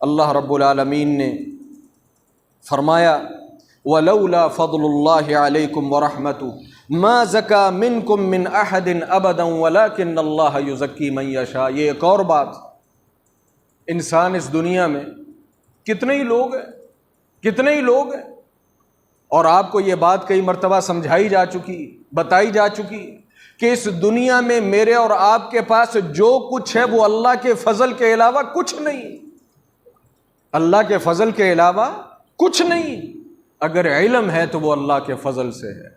اللہ رب العالمین نے فرمایا وَلَوْلَا فَضْلُ اللَّهِ عَلَيْكُمْ وَرَحْمَتُهُ مَا زَكَى مِنْكُمْ مِنْ أَحَدٍ أَبَدًا وَلَكِنَّ اللَّهَ يُزَكِّي مَن يَشَاءُ۔ یہ ایک اور بات، انسان اس دنیا میں کتنے ہی لوگ ہیں، اور آپ کو یہ بات کئی مرتبہ سمجھائی جا چکی، بتائی جا چکی کہ اس دنیا میں میرے اور آپ کے پاس جو کچھ ہے وہ اللہ کے فضل کے علاوہ کچھ نہیں، اللہ کے فضل کے علاوہ کچھ نہیں۔ اگر علم ہے تو وہ اللہ کے فضل سے ہے،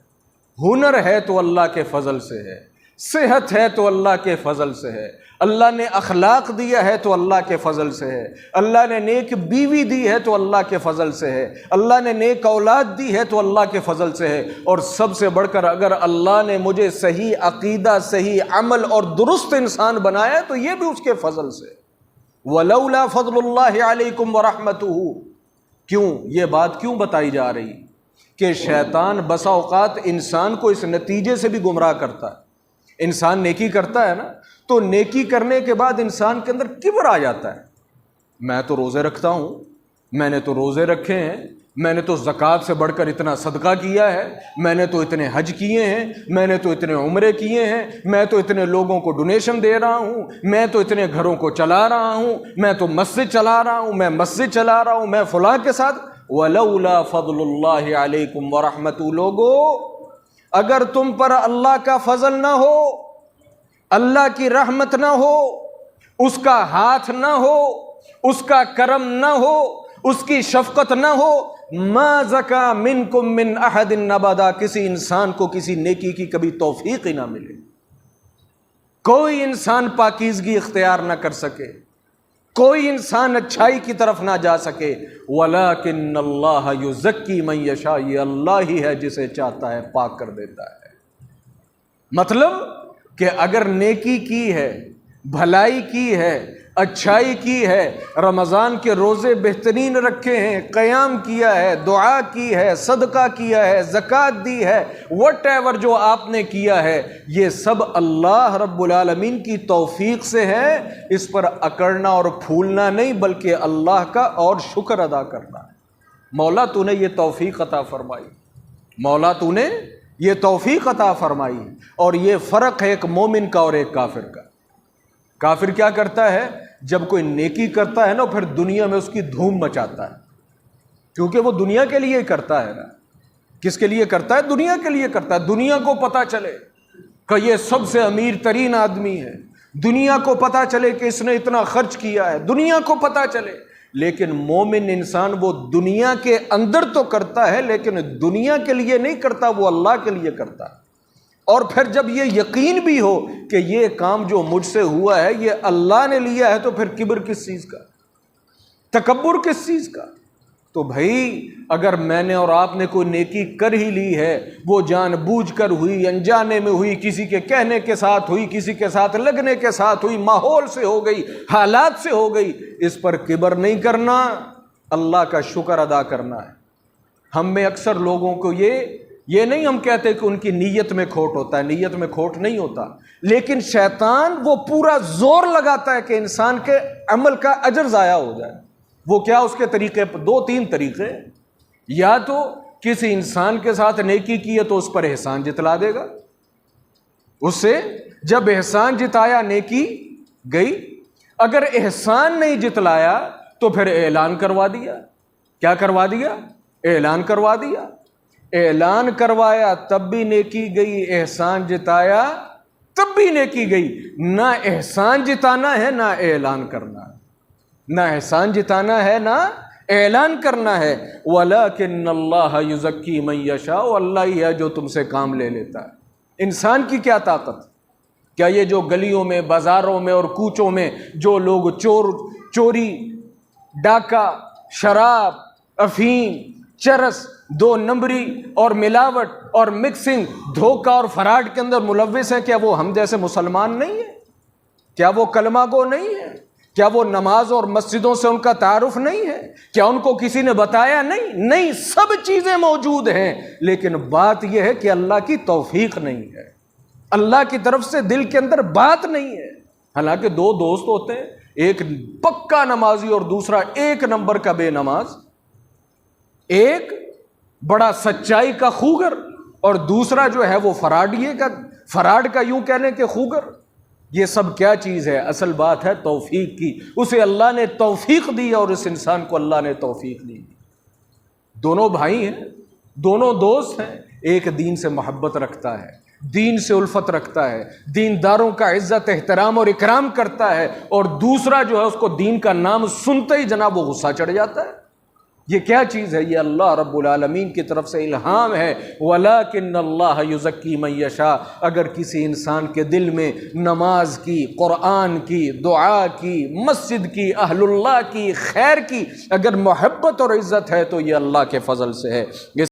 ہنر ہے تو اللہ کے فضل سے ہے، صحت ہے تو اللہ کے فضل سے ہے، اللہ نے اخلاق دیا ہے تو اللہ کے فضل سے ہے، اللہ نے نیک بیوی دی ہے تو اللہ کے فضل سے ہے، اللہ نے نیک اولاد دی ہے تو اللہ کے فضل سے ہے، اور سب سے بڑھ کر اگر اللہ نے مجھے صحیح عقیدہ، صحیح عمل اور درست انسان بنایا تو یہ بھی اس کے فضل سے۔ وَلَوْلَا فَضْلُ اللَّهِ عَلَيْكُمْ وَرَحْمَتُهُ، کیوں یہ بات کیوں بتائی جا رہی کہ شیطان بسا اوقات انسان کو اس نتیجے سے بھی گمراہ کرتا ہے۔ انسان نیکی کرتا ہے نا، تو نیکی کرنے کے بعد انسان کے اندر کبر آ جاتا ہے، میں تو روزے رکھتا ہوں، میں نے تو روزے رکھے ہیں، میں نے تو زکوٰۃ سے بڑھ کر اتنا صدقہ کیا ہے، میں نے تو اتنے حج کیے ہیں، میں نے تو اتنے عمرے کیے ہیں، میں تو اتنے لوگوں کو ڈونیشن دے رہا ہوں، میں تو اتنے گھروں کو چلا رہا ہوں، میں تو مسجد چلا رہا ہوں، میں مسجد چلا رہا ہوں، میں فلاں کے ساتھ۔ وَلَوْلَا فَضْلُ اللَّهِ عَلَيْكُمْ وَرَحْمَتُهُ، لوگو اگر تم پر اللہ کا فضل نہ ہو، اللہ کی رحمت نہ ہو، اس کا ہاتھ نہ ہو، اس کا کرم نہ ہو، اس کی شفقت نہ ہو، ما زکا منکم من احد ابدا، کسی انسان کو کسی نیکی کی کبھی توفیق ہی نہ ملے، کوئی انسان پاکیزگی اختیار نہ کر سکے، کوئی انسان اچھائی کی طرف نہ جا سکے۔ وَلَكِنَّ اللَّهَ يُزَكِّي مَن يَشَاءُ، یہ اللہ ہی ہے جسے چاہتا ہے پاک کر دیتا ہے۔ مطلب کہ اگر نیکی کی ہے، بھلائی کی ہے، اچھائی کی ہے، رمضان کے روزے بہترین رکھے ہیں، قیام کیا ہے، دعا کی ہے، صدقہ کیا ہے، زکوٰۃ دی ہے، وٹ ایور جو آپ نے کیا ہے، یہ سب اللہ رب العالمین کی توفیق سے ہے، اس پر اکڑنا اور پھولنا نہیں بلکہ اللہ کا اور شکر ادا کرنا ہے۔ مولا تو نے یہ توفیق عطا فرمائی، مولا تو نے یہ توفیق عطا فرمائی، اور یہ فرق ہے ایک مومن کا اور ایک کافر کا۔ کافر کیا کرتا ہے؟ جب کوئی نیکی کرتا ہے نا پھر دنیا میں اس کی دھوم مچاتا ہے، کیونکہ وہ دنیا کے لیے کرتا ہے نا۔ کس کے لیے کرتا ہے؟ دنیا کے لیے کرتا ہے، دنیا کو پتہ چلے کہ یہ سب سے امیر ترین آدمی ہے، دنیا کو پتہ چلے کہ اس نے اتنا خرچ کیا ہے، دنیا کو پتہ چلے۔ لیکن مومن انسان وہ دنیا کے اندر تو کرتا ہے لیکن دنیا کے لیے نہیں کرتا، وہ اللہ کے لیے کرتا ہے۔ اور پھر جب یہ یقین بھی ہو کہ یہ کام جو مجھ سے ہوا ہے یہ اللہ نے لیا ہے، تو پھر کبر کس چیز کا، تکبر کس چیز کا؟ تو بھائی اگر میں نے اور آپ نے کوئی نیکی کر ہی لی ہے، وہ جان بوجھ کر ہوئی، انجانے میں ہوئی، کسی کے کہنے کے ساتھ ہوئی، کسی کے ساتھ لگنے کے ساتھ ہوئی، ماحول سے ہو گئی، حالات سے ہو گئی، اس پر کبر نہیں کرنا، اللہ کا شکر ادا کرنا ہے۔ ہم میں اکثر لوگوں کو یہ نہیں ہم کہتے کہ ان کی نیت میں کھوٹ ہوتا ہے، نیت میں کھوٹ نہیں ہوتا، لیکن شیطان وہ پورا زور لگاتا ہے کہ انسان کے عمل کا اجر ضائع ہو جائے۔ وہ کیا؟ اس کے طریقے، دو تین طریقے، یا تو کسی انسان کے ساتھ نیکی کی ہے تو اس پر احسان جتلا دے گا، اس سے جب احسان جتایا نیکی گئی، اگر احسان نہیں جتلایا تو پھر اعلان کروا دیا۔ کیا کروا دیا؟ اعلان کروا دیا۔ اعلان کروایا تب بھی نیکی گئی، احسان جتایا تب بھی نیکی گئی۔ نہ احسان جتانا ہے نہ اعلان کرنا ہے، نہ احسان جتانا ہے نہ اعلان کرنا ہے۔ وَلَكِنَّ اللَّهَ يُزَكِّي مَن يَشَاءُ، اللہ ہی ہے جو تم سے کام لے لیتا ہے۔ انسان کی کیا طاقت؟ کیا یہ جو گلیوں میں، بازاروں میں اور کوچوں میں جو لوگ چوری، ڈاکہ، شراب، افیم، چرس، دو نمبری اور ملاوٹ اور مکسنگ، دھوکہ اور فراڈ کے اندر ملوث ہیں، کیا وہ ہم جیسے مسلمان نہیں ہیں؟ کیا وہ کلمہ گو نہیں ہے؟ کیا وہ نماز اور مسجدوں سے ان کا تعارف نہیں ہے؟ کیا ان کو کسی نے بتایا نہیں؟ نہیں، سب چیزیں موجود ہیں، لیکن بات یہ ہے کہ اللہ کی توفیق نہیں ہے، اللہ کی طرف سے دل کے اندر بات نہیں ہے۔ حالانکہ دو دوست ہوتے ہیں، ایک پکا نمازی اور دوسرا ایک نمبر کا بے نماز، ایک بڑا سچائی کا خوگر اور دوسرا جو ہے وہ فراڈ کا یوں کہنے کے خوگر۔ یہ سب کیا چیز ہے؟ اصل بات ہے توفیق کی، اسے اللہ نے توفیق دی اور اس انسان کو اللہ نے توفیق دی۔ دونوں بھائی ہیں، دونوں دوست ہیں، ایک دین سے محبت رکھتا ہے، دین سے الفت رکھتا ہے، دینداروں کا عزت احترام اور اکرام کرتا ہے، اور دوسرا جو ہے اس کو دین کا نام سنتے ہی جناب وہ غصہ چڑھ جاتا ہے۔ یہ کیا چیز ہے؟ یہ اللہ رب العالمین کی طرف سے الہام ہے۔ وَلَٰكِنَّ اللَّهَ يُزَكِّي مَن يَشَاءُ۔ اگر کسی انسان کے دل میں نماز کی، قرآن کی، دعا کی، مسجد کی، اہل اللہ کی، خیر کی اگر محبت اور عزت ہے تو یہ اللہ کے فضل سے ہے۔